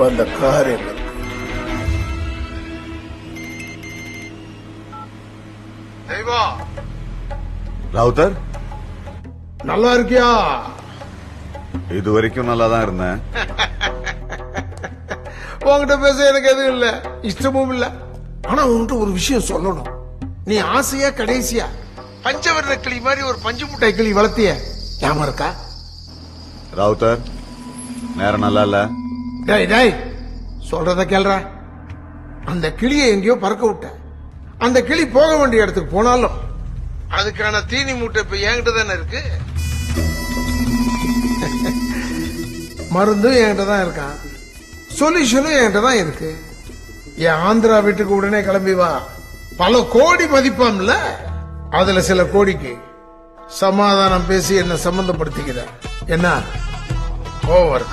இப்ப அந்த கார் எங்க இருக்கு? ராவுத்தர், நல்லா இருக்கியா? இது வரைக்கும் நல்லா தான் இருந்தேன். உங்ககிட்ட பேச எனக்கு எதுவும் இல்ல, இஷ்டமும் இல்ல. ஆனா உன்கிட்ட ஒரு விஷயம் சொல்லணும். நீ ஆசையா கடைசியா பஞ்சவர்ண கிளி மாதிரி ஒரு பஞ்சு முட்டை கிளி வளர்த்திய, ஞாபகம் இருக்கா? ராவுத்தர், நேரம் நல்லா இல்ல. டேய் டேய், சொல்றத கேள்ற. அந்த கிளியை எங்கேயோ பறக்க விட்ட. அந்த கிளி போக வேண்டிய இடத்துக்கு போனாலும் அதுக்கான தீனி மூட்டை இப்ப என்கிட்ட தானே இருக்கு. மருந்தும் என்கிட்ட தான் இருக்கான், சொல்யூஷனும் என்கிட்ட தான் இருக்கு. என் ஆந்திரா வீட்டுக்கு உடனே கிளம்பி வா. பல கோடி மதிப்பாம்ல, அதுல சில கோடிக்கு சமாதானம் பேசி என்ன சம்பந்தப்படுத்திக்கிற. என்ன கோவம் வருதா?